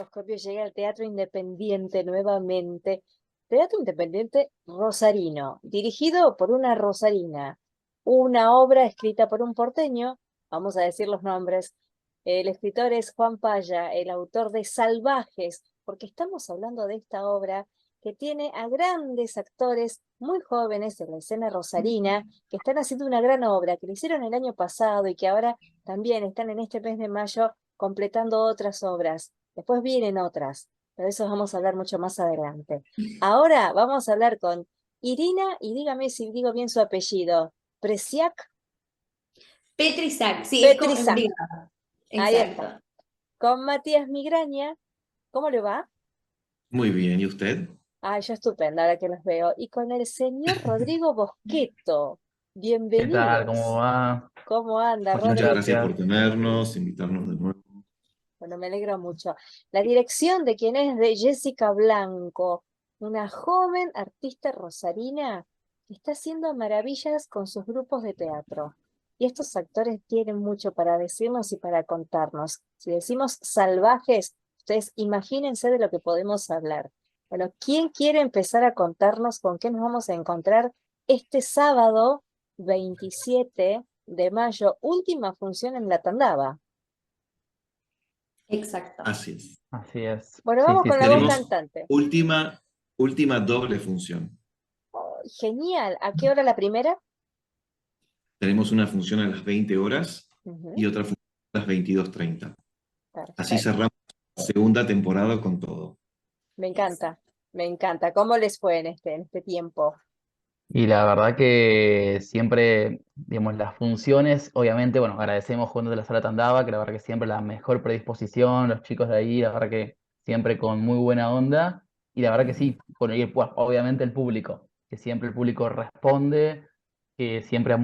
Microscopio llega al Teatro Independiente nuevamente. Teatro Independiente Rosarino, dirigido por una rosarina. Una obra escrita por un porteño, vamos a decir los nombres. El escritor es Juan Paya, el autor de Salvajes, porque estamos hablando de esta obra que tiene a grandes actores muy jóvenes en la escena rosarina, que están haciendo una gran obra, que lo hicieron el año pasado y que ahora también están en este mes de mayo completando otras obras. Después vienen otras, pero de eso vamos a hablar mucho más adelante. Ahora vamos a hablar con Irina, y dígame si digo bien su apellido, Presiak Petrizac, sí, es como en Petrisac. privado. Ahí está. Exacto. Con Matías Migraña, ¿cómo le va? Muy bien, ¿y usted? Ay, yo estupenda, ahora que los veo. Y con el señor Rodrigo Bosqueto. ¿Qué tal? ¿Cómo Bienvenidos. va? ¿Cómo anda, Muchas Muchas Rodri? gracias gracias. por tenernos, invitarnos de nuevo. Bueno, me alegro mucho. La dirección de quien es de Jessica Blanco, una joven artista rosarina que está haciendo maravillas con sus grupos de teatro. Y estos actores tienen mucho para decirnos y para contarnos. Si decimos salvajes, ustedes imagínense de lo que podemos hablar. Bueno, ¿quién quiere empezar a contarnos con qué nos vamos a encontrar este sábado 27 de mayo, última función en la Tandava? Exacto. Así es. Así es. Bueno, Sí, vamos sí, con la voz sí. Tenemos cantante. última doble función. Oh, genial. ¿A qué hora la primera? Tenemos una función a las 20 horas Ujú, y otra función a las 22:30. Así perfecto. cerramos la segunda temporada con todo. Me Exacto. encanta, me encanta. ¿Cómo les fue en este tiempo? Y la verdad que siempre, digamos, las funciones, obviamente, bueno, agradecemos Juntos de la Sala Tandava, que la verdad que siempre la mejor predisposición, los chicos de ahí, la verdad que siempre con muy buena onda. Y la verdad que sí, con pues, obviamente el público, que siempre el público responde, que siempre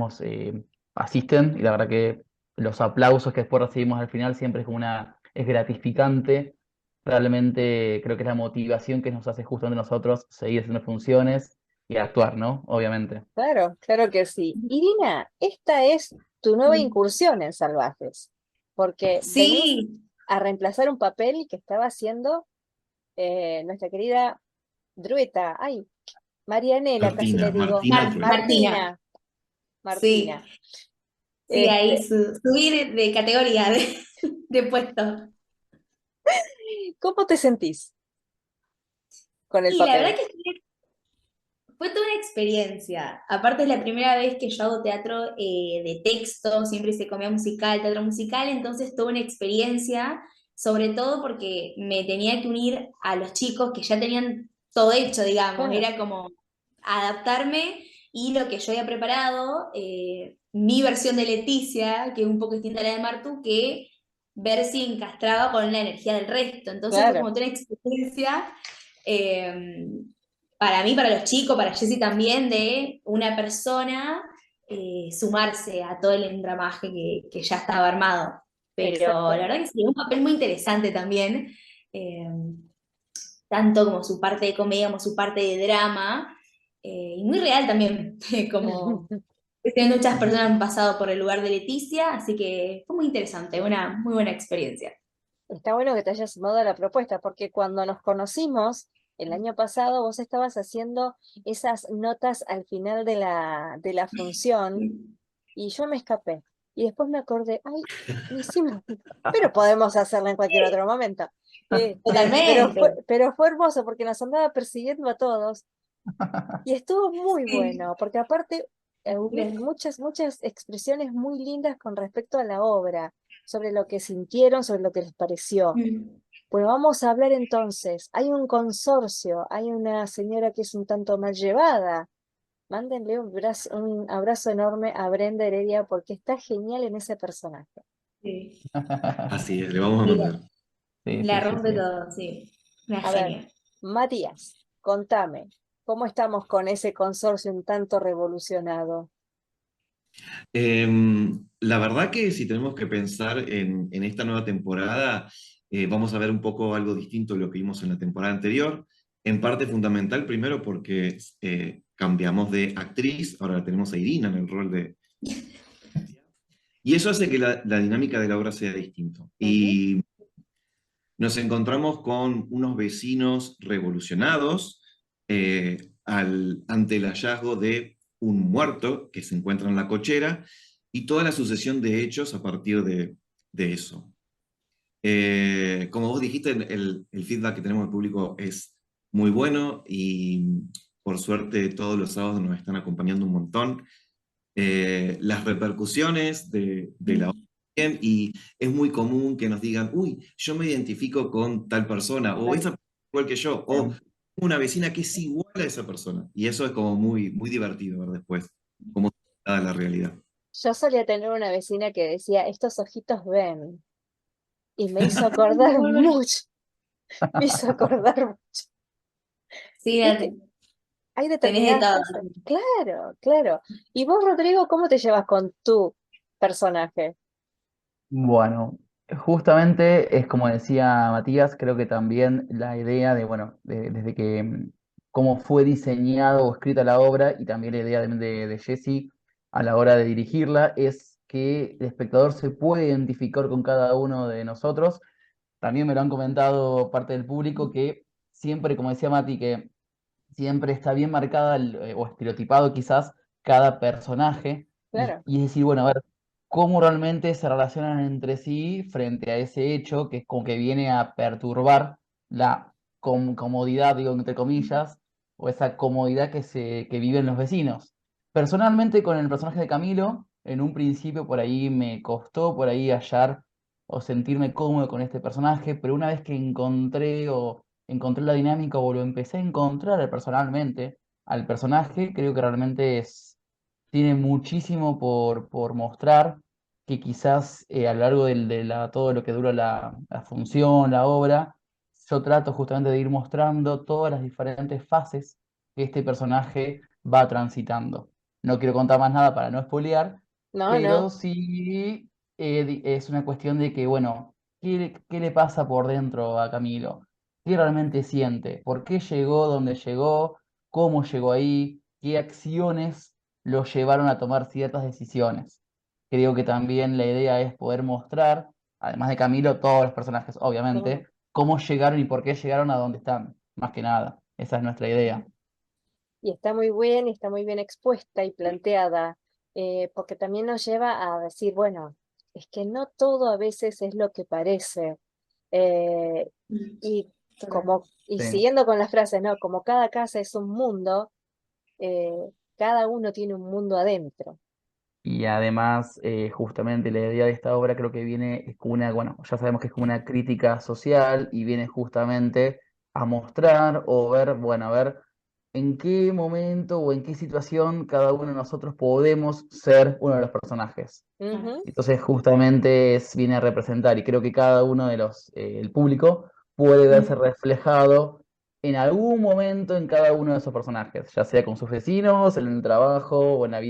asisten, y la verdad que los aplausos que después recibimos al final siempre es gratificante. Realmente creo que es la motivación que nos hace justamente nosotros seguir haciendo funciones y actuar, ¿no? Obviamente. Claro, claro que sí. Irina, esta es tu nueva incursión en Salvajes, porque venís Sí, a reemplazar un papel que estaba haciendo nuestra querida Drueta. Ay, Marianela, casi le digo. Martina Trueta. Martina. Martina, Martina. Sí, sí, ahí Este, subí de categoría, de puesto. ¿Cómo te sentís con el Y la verdad papel? que fue toda una experiencia. Aparte es la primera vez que yo hago teatro de texto, siempre hice comedia musical, teatro musical, entonces toda una experiencia, sobre todo porque me tenía que unir a los chicos que ya tenían todo hecho, digamos, Claro, era como adaptarme y lo que yo había preparado, mi versión de Leticia, que es un poco distinta a la de Martu, que ver si encastraba con la energía del resto. Entonces fue claro. como toda una experiencia. eh, para mí, para los chicos, para Jessy también, de una persona sumarse a todo el engramaje que ya estaba armado. Pero la verdad que sí, es un papel muy interesante también, eh, tanto como su parte de comedia como su parte de drama, y muy real también, como que muchas personas han pasado por el lugar de Leticia, así que fue muy interesante, una muy buena experiencia. Está bueno que te hayas sumado a la propuesta, porque cuando nos conocimos el año pasado, vos estabas haciendo esas notas al final de la función y yo me escapé. Y después me acordé, ay, hicimos, pero podemos hacerla en cualquier otro momento. Totalmente. Pero fue hermoso porque nos andaba persiguiendo a todos y estuvo muy Sí. bueno, porque aparte hubo muchas expresiones muy lindas con respecto a la obra, sobre lo que sintieron, sobre lo que les pareció. Mm. Bueno, vamos a hablar entonces. Hay un consorcio, hay una señora que es un tanto mal llevada. Mándenle un abrazo enorme a Brenda Heredia porque está genial en ese personaje. Sí. Así es, le vamos a Mira, mandar. Sí, la sí, sí, rompe sí. todo, sí. Una A ver, genia. Matías, contame, ¿cómo estamos con ese consorcio un tanto revolucionado? La verdad que si tenemos que pensar en esta nueva temporada, vamos a ver un poco algo distinto de lo que vimos en la temporada anterior. En parte fundamental, primero porque cambiamos de actriz, ahora tenemos a Irina en el rol de... Y eso hace que la dinámica de la obra sea distinto. Ujú, nos encontramos con unos vecinos revolucionados ante el hallazgo de un muerto que se encuentra en la cochera y toda la sucesión de hechos a partir de eso. Como vos dijiste, el feedback que tenemos del público es muy bueno y por suerte todos los sábados nos están acompañando un montón. Las repercusiones de la obra también, y es muy común que nos digan, uy, yo me identifico con tal persona, o Claro. esa persona es igual que yo, o una vecina que es igual a esa persona. Y eso es como muy, muy divertido ver después, cómo está la realidad. Yo solía tener una vecina que decía, estos ojitos ven, y me hizo acordar mucho, me hizo acordar mucho. Sí, ¿Viste? Hay tenés de determinadas todo. cosas. Claro, claro. ¿Y vos, Rodrigo, cómo te llevas con tu personaje? Bueno, justamente es como decía Matías, creo que también la idea de, bueno, desde que cómo fue diseñado o escrita la obra y también la idea de Jesse a la hora de dirigirla es que el espectador se puede identificar con cada uno de nosotros. También me lo han comentado parte del público que siempre, como decía Mati, que siempre está bien marcada o estereotipado quizás cada personaje Claro, y decir, bueno, a ver, cómo realmente se relacionan entre sí frente a ese hecho que es como que viene a perturbar la comodidad, digo, entre comillas, o esa comodidad que viven los vecinos. Personalmente con el personaje de Camilo, en un principio por ahí me costó por ahí hallar o sentirme cómodo con este personaje, pero una vez que encontré la dinámica o lo empecé a encontrar personalmente al personaje, creo que realmente tiene muchísimo por mostrar, que quizás a lo largo todo lo que dura la función, la obra, yo trato justamente de ir mostrando todas las diferentes fases que este personaje va transitando. No quiero contar más nada para no spoilear, no, pero no, sí es una cuestión de que, bueno, ¿qué le pasa por dentro a Camilo? ¿Qué realmente siente? ¿Por qué llegó donde llegó? ¿Cómo llegó ahí? ¿Qué acciones lo llevaron a tomar ciertas decisiones? Creo que también la idea es poder mostrar, además de Camilo, todos los personajes, no. obviamente, cómo llegaron y por qué llegaron a donde están, más que nada. Esa es nuestra idea. Y está muy bien, y está muy bien expuesta y planteada, porque también nos lleva a decir, bueno, es que no todo a veces es lo que parece. Eh, y y Sí. siguiendo con las frases, ¿no? Como cada casa es un mundo, eh, cada uno tiene un mundo adentro. Y además, justamente la idea de esta obra creo que viene, es como una, bueno, ya sabemos que es como una crítica social y viene justamente a mostrar o ver, bueno, a ver en qué momento o en qué situación cada uno de nosotros podemos ser uno de los personajes. Ujú, Entonces, justamente viene a representar y creo que cada uno de el público puede verse reflejado en algún momento en cada uno de esos personajes, ya sea con sus vecinos, en el trabajo o en la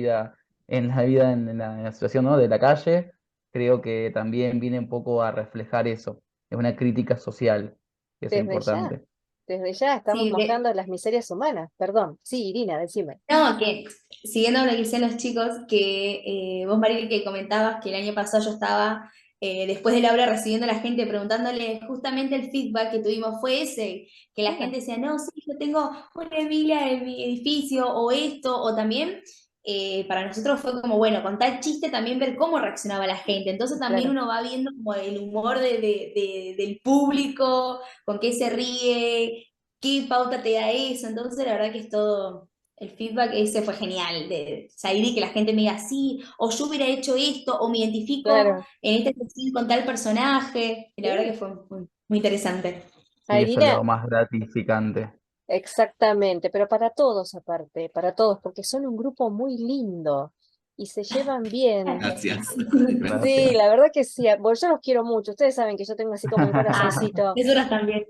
situación, ¿no?, de la calle. Creo que también viene un poco a reflejar eso. Es una crítica social, que es desde ya, importante. desde ya estamos Sí, mostrando las miserias humanas. Perdón, sí, Irina, decime. no, que siguiendo lo que decían los chicos, que vos, Mariel, que comentabas que el año pasado yo estaba, después de la obra, recibiendo a la gente, preguntándole, justamente el feedback que tuvimos fue ese, que la Claro, gente decía, no, sí, yo tengo una Biblia en mi edificio, o esto, o también, para nosotros fue como, bueno, con tal chiste también ver cómo reaccionaba la gente, entonces también claro. uno va viendo como el humor del público, con qué se ríe, qué pauta te da eso, entonces la verdad que es todo, el feedback ese fue genial, de salir y que la gente me diga, sí, o yo hubiera hecho esto, o me identifico Claro, en este perfil con tal personaje, y la verdad que sí. fue muy interesante. A Sí, eso es Irina, lo más gratificante. exactamente, pero para todos aparte, para todos, porque son un grupo muy lindo y se llevan bien. Gracias. Sí, Gracias. la verdad que sí. Bueno, yo los quiero mucho. Ustedes saben que yo tengo así como un Ah, corazoncito. nosotros también.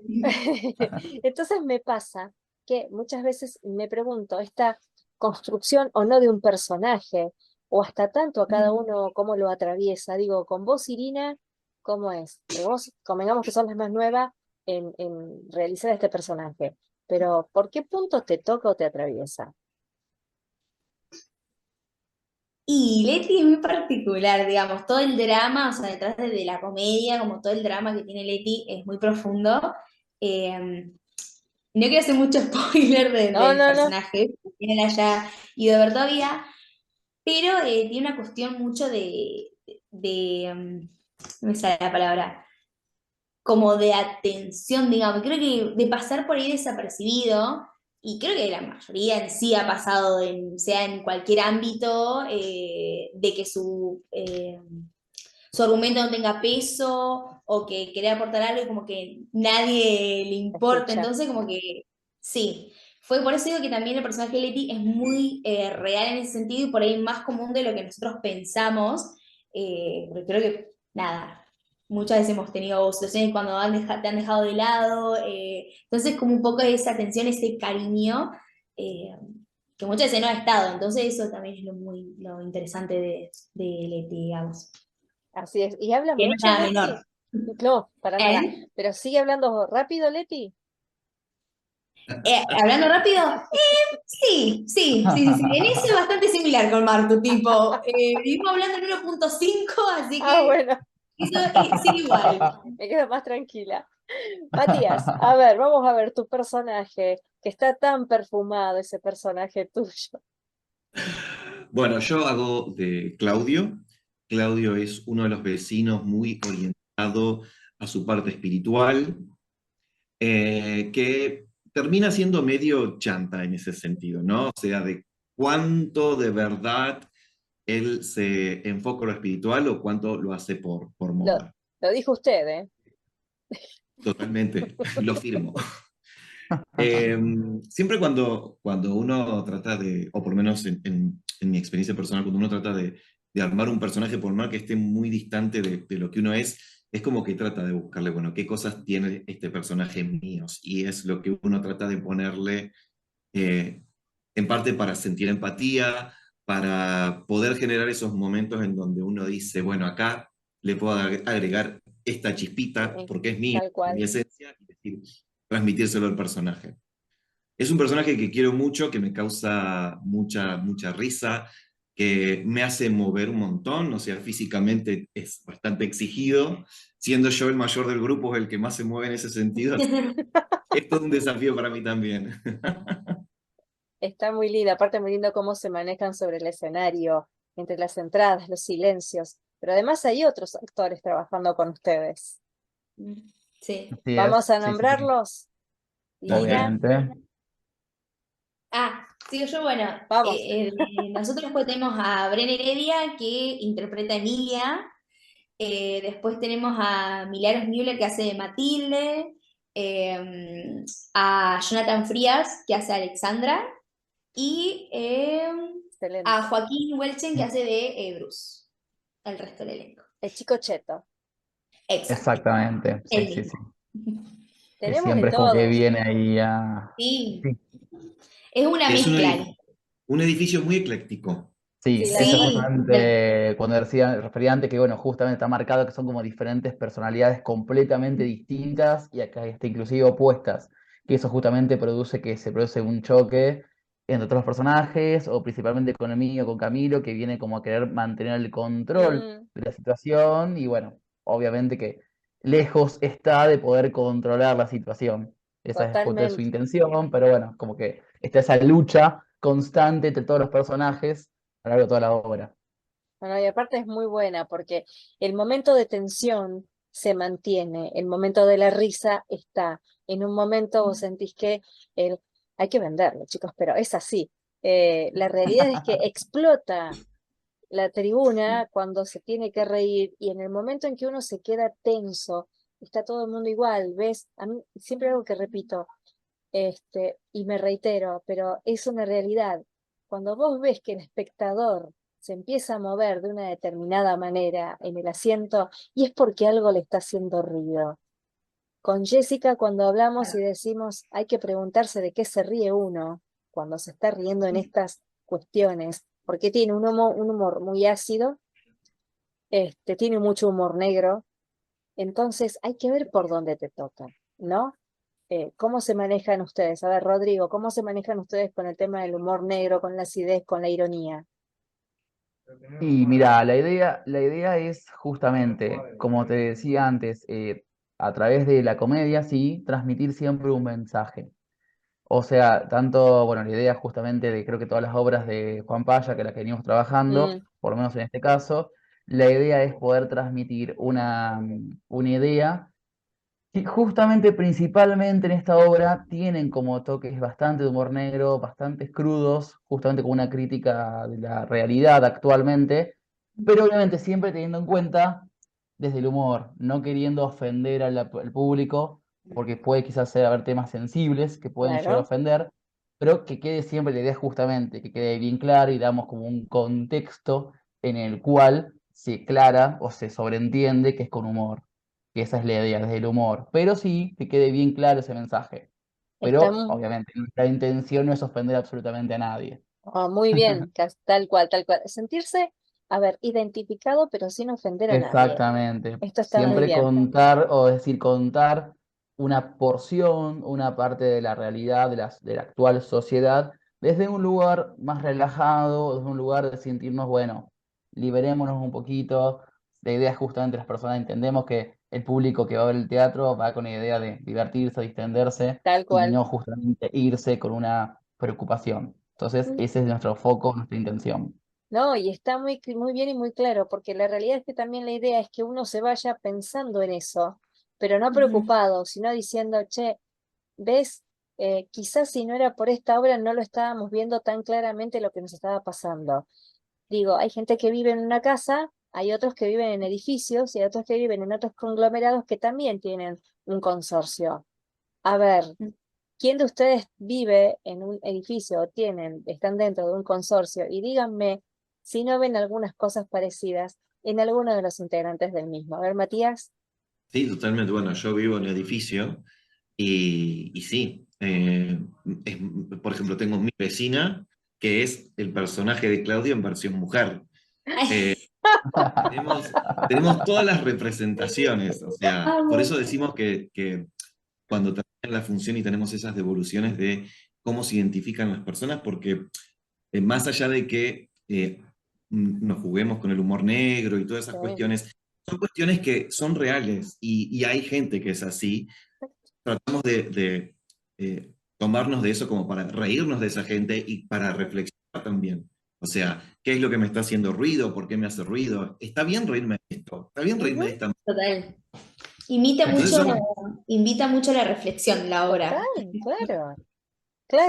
Entonces me pasa que muchas veces me pregunto, esta construcción o no de un personaje, o hasta tanto a cada uno cómo lo atraviesa. Digo, con vos, Irina, ¿cómo es? Porque vos, convengamos que sos la más nueva en realizar este personaje, pero ¿por qué punto te toca o te atraviesa? Y Leti es muy particular, digamos, todo el drama, o sea, detrás de la comedia, como todo el drama que tiene Leti es muy profundo. No quiero hacer mucho spoiler No, del no, no. personaje, que él haya ido a ver todavía, pero tiene una cuestión mucho no me sale la palabra, como de atención, digamos, creo que de pasar por ahí desapercibido, y creo que la mayoría en sí ha pasado, sea en cualquier ámbito, de que su argumento no tenga peso o que quiere aportar algo y como que nadie le importa, Escucha. entonces como que sí. Fue por eso digo que también el personaje de Leti es muy real en ese sentido y por ahí más común de lo que nosotros pensamos, porque creo que, nada, muchas veces hemos tenido situaciones cuando te han dejado de lado, entonces como un poco esa atención, ese cariño, eh, que muchas veces no ha estado, entonces eso también es lo interesante de Leti, digamos. Así es. ¿Y habla Que no es mucho, nada Leti? menor. No, para nada. ¿Eh? Pero sigue hablando rápido, Leti. Hablando rápido, sí. En eso es bastante similar con Martu, tipo, vivimos hablando en 1.5, así Ah, que bueno, eso sigue igual. me quedo más tranquila. Matías, a ver, vamos a ver tu personaje, que está tan perfumado, ese personaje tuyo. Bueno, yo hago de Claudio. Claudio es uno de los vecinos muy orientado a su parte espiritual, que termina siendo medio chanta en ese sentido, ¿no? O sea, de cuánto de verdad él se enfoca en lo espiritual o cuánto lo hace por Lo, moda. lo dijo usted, ¿eh? Totalmente, lo firmo. Siempre cuando uno trata de, o por lo menos en mi experiencia personal, cuando uno trata de armar un personaje, por más que esté muy distante de lo que uno es como que trata de buscarle, bueno, qué cosas tiene este personaje míos, y es lo que uno trata de ponerle, eh, en parte para sentir empatía, para poder generar esos momentos en donde uno dice, bueno, acá le puedo agregar esta chispita porque es mío, Tal mi cual. esencia, y decir, transmitírselo al personaje. Es un personaje que quiero mucho, que me causa mucha risa, que me hace mover un montón, o sea, físicamente es bastante exigido, siendo yo el mayor del grupo, es el que más se mueve en ese sentido, así que es todo un desafío para mí también. Está muy lindo, aparte muy lindo cómo se manejan sobre el escenario, entre las entradas, los silencios. Pero además hay otros actores trabajando con ustedes. Sí. Así es, Vamos a sí, sí, sí, nombrarlos. Lina, obviamente. Sigo yo, bueno, vamos. nosotros después tenemos a Bren Heredia, que interpreta a Emilia. Después tenemos a Milagros Müller, que hace de Matilde. A Jonathan Frías, que hace a Alexandra. Y Excelente. a Joaquín Welchen, que hace de Bruce. El resto del elenco. El chico cheto. Exacto, Exactamente, sí, el sí, sí. mismo. Que Tenemos de siempre es como que todos. viene ahí a... Sí, Sí, es una Es mezcla. un edificio muy ecléctico. Sí, sí, la eso verdad. Sí, justamente cuando decía, refería antes que, bueno, justamente está marcado que son como diferentes personalidades completamente distintas y acá está inclusive opuestas, que eso justamente produce que se produce un choque entre todos los personajes, o principalmente con Emilio, con Camilo, que viene como a querer mantener el control Mm, de la situación y bueno, obviamente que lejos está de poder controlar la situación. Esa es justo su totalmente. intención, pero bueno, como que está esa lucha constante entre todos los personajes a lo largo de toda la obra. Bueno, y aparte es muy buena porque el momento de tensión se mantiene, el momento de la risa está. En un momento vos sentís que el, hay que venderlo, chicos, pero es así. La realidad es que explota la tribuna cuando se tiene que reír y en el momento en que uno se queda tenso, está todo el mundo igual, ¿ves? A mí siempre algo que repito, y me reitero, pero es una realidad. Cuando vos ves que el espectador se empieza a mover de una determinada manera en el asiento, y es porque algo le está haciendo ruido. Con Jessica, cuando hablamos y decimos, hay que preguntarse de qué se ríe uno cuando se está riendo en estas cuestiones, porque tiene un humor muy ácido, tiene mucho humor negro, entonces hay que ver por dónde te toca, ¿no? ¿Cómo se manejan ustedes? A ver, Rodrigo, ¿cómo se manejan ustedes con el tema del humor negro, con la acidez, con la ironía? Y mira, la idea es justamente, como te decía antes, a través de la comedia, sí, transmitir siempre un mensaje. O sea, tanto, bueno, la idea justamente de creo que todas las obras de Juan Paya, que las que venimos trabajando, Mm, por lo menos en este caso, la idea es poder transmitir una idea. Sí, justamente, principalmente en esta obra, tienen como toques bastante de humor negro, bastante crudos, justamente como una crítica de la realidad actualmente, pero obviamente siempre teniendo en cuenta desde el humor, no queriendo ofender al público, porque puede quizás haber temas sensibles que pueden llegar a claro, ofender, pero que quede siempre la idea justamente, que quede bien claro y damos como un contexto en el cual se aclara o se sobreentiende que es con humor, que esa es la idea, desde el humor, pero sí que quede bien claro ese mensaje. Pero está obviamente nuestra intención no es ofender absolutamente a nadie. muy bien, tal cual, tal cual. Sentirse, a ver, identificado, pero sin ofender a nadie. Exactamente. Esto está muy Siempre bien, contar, o decir, contar una porción, una parte de la realidad de la actual sociedad, desde un lugar más relajado, desde un lugar de sentirnos, bueno, liberémonos un poquito. La idea es justamente las personas entendemos que el público que va a ver el teatro va con la idea de divertirse, distenderse tal y cual. no justamente irse con una preocupación. Entonces, Mm, ese es nuestro foco, nuestra intención. no, y está muy bien y muy claro, porque la realidad es que también la idea es que uno se vaya pensando en eso, pero no Ujú. preocupado, sino diciendo, che, ¿ves? Quizás si no era por esta obra no lo estábamos viendo tan claramente lo que nos estaba pasando. Digo, hay gente que vive en una casa, hay otros que viven en edificios y hay otros que viven en otros conglomerados que también tienen un consorcio. A ver, ¿quién de ustedes vive en un edificio o están dentro de un consorcio? Y díganme si no ven algunas cosas parecidas en alguno de los integrantes del mismo. A ver, Matías. Sí, totalmente. Bueno, yo vivo en el edificio y sí, es- por ejemplo, tengo mi vecina que es el personaje de Claudia en versión mujer. Eh, tenemos, tenemos todas las representaciones, o sea, por Amo. eso decimos que cuando termina la función y tenemos esas devoluciones de cómo se identifican las personas, porque más allá de que nos juguemos con el humor negro y todas esas Sí, cuestiones, son cuestiones que son reales y hay gente que es así. Tratamos de, tomarnos de eso como para reírnos de esa gente y para reflexionar también. O sea, ¿qué es lo que me está haciendo ruido? ¿Por qué me hace ruido? ¿Está bien reírme de esto? ¿Está bien reírme ujú, de esta? Total. Imita Entonces mucho, son, invita mucho la reflexión la total, obra. claro,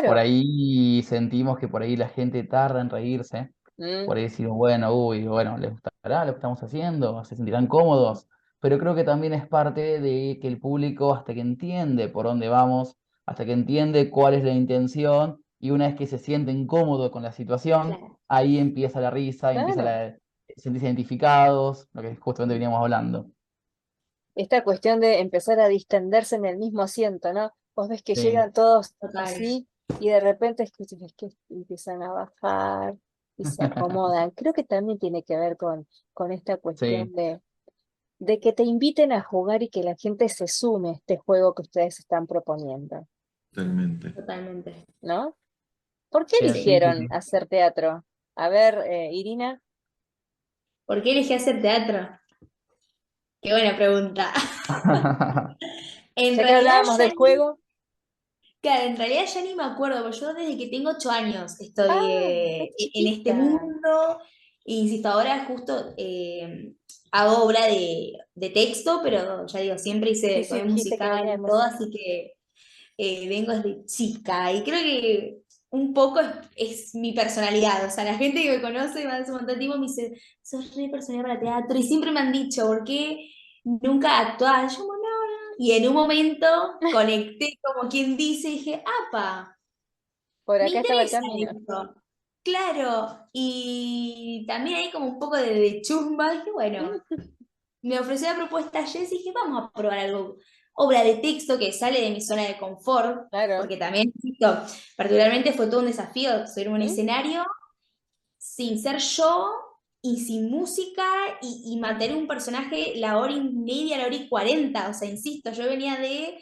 Por claro. ahí sentimos que por ahí la gente tarda en reírse, Mm, por ahí decimos, bueno, uy, bueno, ¿les gustará lo que estamos haciendo? ¿Se sentirán cómodos? Pero creo que también es parte de que el público, hasta que entiende por dónde vamos, hasta que entiende cuál es la intención, y una vez que se siente incómodo con la situación, Claro. ahí empieza la risa, empieza claro. la sentirse identificados, lo que justamente veníamos hablando. Esta cuestión de empezar a distenderse en el mismo asiento, ¿no? Vos ves que Sí, llegan todos Total. así y de repente es que empiezan a bajar y se acomodan. Creo que también tiene que ver con esta sí, cuestión de que te inviten a jugar y que la gente se sume a este juego que ustedes están proponiendo, totalmente. Totalmente. ¿no? ¿Por qué bien, sí, Sí. sí, eligieron sí. hacer teatro? A ver, Irina, ¿Por qué elegí hacer teatro? Qué buena pregunta. En ya que realidad hablábamos ya del ni, juego, claro, en realidad ya ni me acuerdo, porque yo desde que tengo 8 años estoy ah, re en este chiquita. mundo. E insisto, ahora justo hago obra de texto, pero ya digo, siempre Sí, hice sí, comedia dijiste que musical venía de y todo, música. así que vengo desde chica. Y creo que un poco es mi personalidad. O sea, la gente que me conoce va hace un montón de tiempo me dice, sos re personalidad para teatro. Y siempre me han dicho, ¿por qué nunca actuás? Yo, como, no, no. Y en un momento conecté, como quien dice, y dije, ¡apa! Por Me acá estaba el interesa camino. esto. Claro, y también hay como un poco de chusma, dije, bueno, me ofreció la propuesta Jess y dije, vamos a probar algo, obra de texto que sale de mi zona de confort, Claro. porque también, insisto, particularmente fue todo un desafío subir un ¿Mm? escenario sin ser yo y sin música y mantener un personaje la hora y media, la hora y 40. O sea, insisto, yo venía de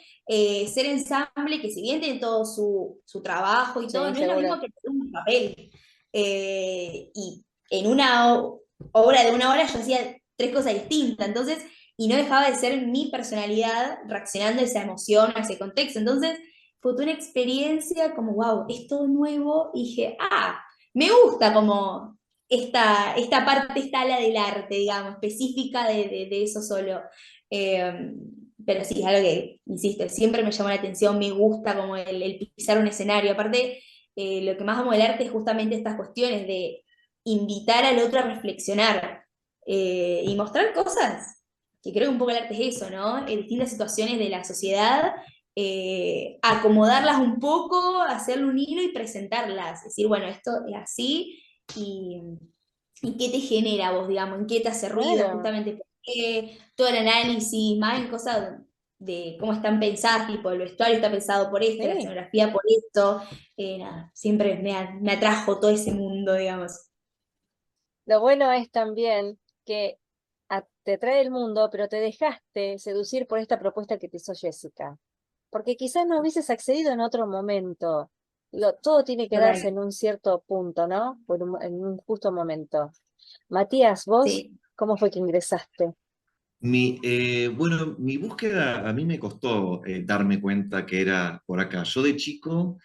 ser ensamble, que si bien tiene todo su trabajo y todo, Sí, no es lo seguro. mismo que tener un papel. Y en una obra de una hora yo hacía tres cosas distintas, entonces, y no dejaba de ser mi personalidad reaccionando a esa emoción, a ese contexto. Entonces, fue toda una experiencia como, wow, es todo nuevo, y dije, me gusta como esta parte, esta ala del arte, digamos, específica de eso solo. Eh, pero sí, es algo que, insisto, siempre me llamó la atención, me gusta como el pisar un escenario. Aparte, lo que más amo del arte es justamente estas cuestiones de invitar al otro a reflexionar y mostrar cosas, que creo que un poco el arte es eso, ¿no? En distintas situaciones de la sociedad, acomodarlas un poco, hacerle un hilo y presentarlas. Decir, bueno, esto es así y, y qué te genera a vos, digamos, en qué te hace ruido, Claro, justamente por qué, todo el análisis, más en cosas de cómo están pensadas, tipo el vestuario está pensado por esto, la sí. escenografía por esto, nada, siempre me atrajo todo ese mundo, digamos. Lo bueno es también que te trae el mundo, pero te dejaste seducir por esta propuesta que te hizo Jessica. Porque quizás no hubieses accedido en otro momento. Todo tiene que darse Total. en un cierto punto, ¿no? En un justo momento. Matías, ¿vos Sí. cómo fue que ingresaste? Bueno, mi búsqueda a mí me costó darme cuenta que era por acá. Yo de chico,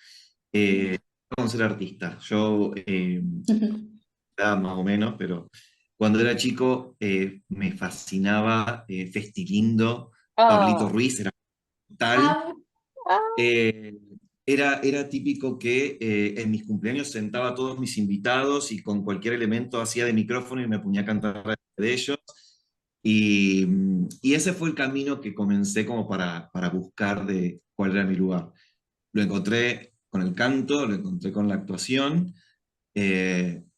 no ser artista. Yo era más o menos, pero cuando era chico me fascinaba Festilindo, Pablito Ah, Ruiz, era tal. Ah, ah, Eh, era típico que en mis cumpleaños sentaba a todos mis invitados y con cualquier elemento hacía de micrófono y me ponía a cantar de ellos. Y ese fue el camino que comencé como para buscar de cuál era mi lugar. Lo encontré con el canto, lo encontré con la actuación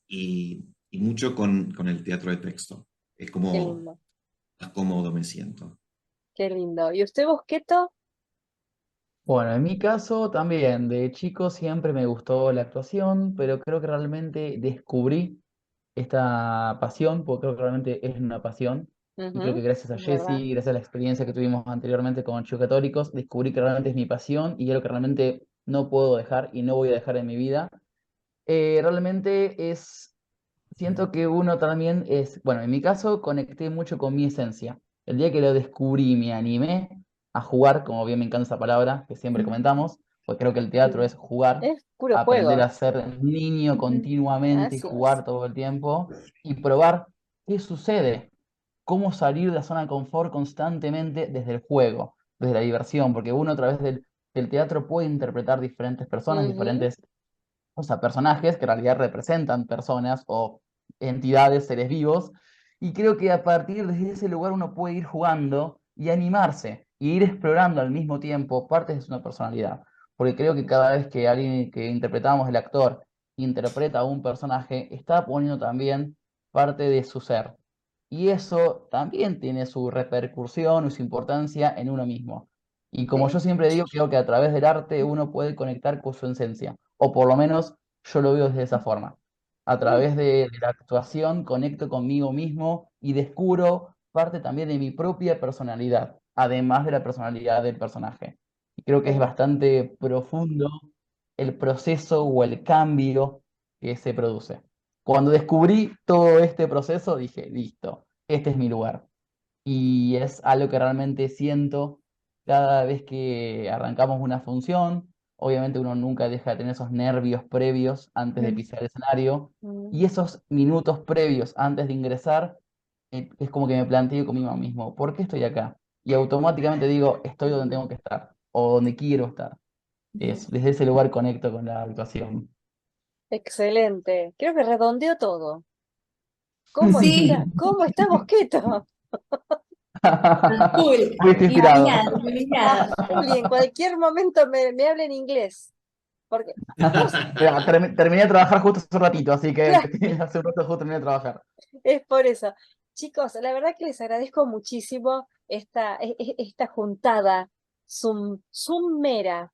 y mucho con el teatro de texto. Es qué como lindo, más cómodo me siento. qué lindo. ¿Y usted, Bosqueto? Bueno, en mi caso también, de chico siempre me gustó la actuación, pero creo que realmente descubrí esta pasión, porque creo que realmente es una pasión. Y creo que Ujú, gracias a es verdad. Jessy, gracias a la experiencia que tuvimos anteriormente con Chicos Católicos, descubrí que realmente es mi pasión y es lo que realmente no puedo dejar y no voy a dejar en mi vida. Realmente siento que uno también bueno, en mi caso conecté mucho con mi esencia. El día que lo descubrí, me animé a jugar, como bien me encanta esa palabra que siempre comentamos, porque creo que el teatro es jugar, Es puro aprender juego. a ser niño continuamente y Así es. jugar todo el tiempo y probar qué sucede, cómo salir de la zona de confort constantemente desde el juego, desde la diversión, porque uno a través del teatro puede interpretar diferentes personas, Ujú, diferentes, o sea, personajes que en realidad representan personas o entidades, seres vivos, y creo que a partir de ese lugar uno puede ir jugando y animarse, y ir explorando al mismo tiempo partes de su personalidad, porque creo que cada vez que alguien que interpretamos, el actor, interpreta a un personaje, está poniendo también parte de su ser, y eso también tiene su repercusión y su importancia en uno mismo. Y como sí. yo siempre digo, creo que a través del arte uno puede conectar con su esencia, o por lo menos yo lo veo desde esa forma. A Sí. través de la actuación conecto conmigo mismo y descubro parte también de mi propia personalidad, además de la personalidad del personaje. Y creo que es Sí. bastante profundo el proceso o el cambio que se produce. Cuando descubrí todo este proceso, dije, listo, este es mi lugar. Y es algo que realmente siento cada vez que arrancamos una función. Obviamente uno nunca deja de tener esos nervios previos antes de pisar el escenario. Mm, Y esos minutos previos antes de ingresar, es como que me planteo conmigo mismo, ¿por qué estoy acá? Y automáticamente digo, estoy donde tengo que estar o donde quiero estar. Desde ese lugar conecto con la actuación. excelente. Creo que redondeó todo. ¿Cómo está? sí, ¿Cómo está Bosqueto? full, Fuiste inspirado. iluminado, A iluminado. full y en cualquier momento me habla en inglés. Porque vos, Mira, terminé de trabajar justo hace un ratito, así que claro, hace un rato justo terminé de trabajar. es por eso. Chicos, la verdad que les agradezco muchísimo esta juntada zummera.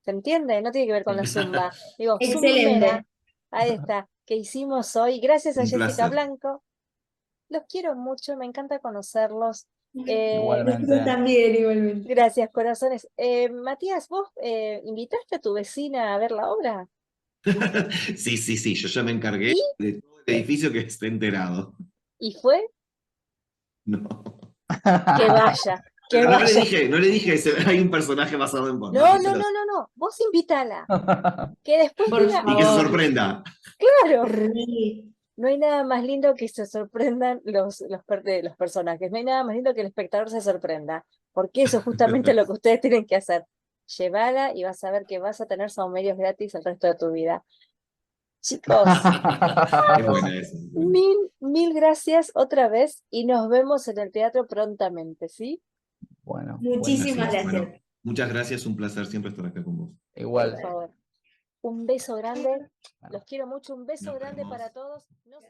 ¿Se entiende? No tiene que ver con la zumba. Digo, zummera. Excelente. Ahí está, que hicimos hoy. Gracias a Un Jessica placer. Blanco. Los quiero mucho, me encanta conocerlos. Eh, Nosotros Igualmente. también, igualmente. gracias, corazones. Matías, ¿vos invitaste a tu vecina a ver la obra? Sí, sí, sí, yo ya me encargué ¿Y? de todo edificio que esté enterado. ¿Y fue? No. Que vaya, que No vaya. no le dije hay un personaje basado en vos. No, se no, lo- no, no, no. Vos invítala. Que después Por diga, Y que se favor. sorprenda. claro. Re. No hay nada más lindo que se sorprendan los personajes. No hay nada más lindo que el espectador se sorprenda. Porque eso es justamente lo que ustedes tienen que hacer. Llévala y vas a ver que vas a tener saumerios gratis el resto de tu vida. Chicos, Es buena esa. es buena. mil gracias otra vez y nos vemos en el teatro prontamente, ¿sí? Bueno, Muchísimas Gracias. gracias. Bueno, muchas gracias, un placer siempre estar acá con vos. Por igual. favor. Un beso grande. Los quiero mucho. Un beso Nos grande vemos. para todos. No se-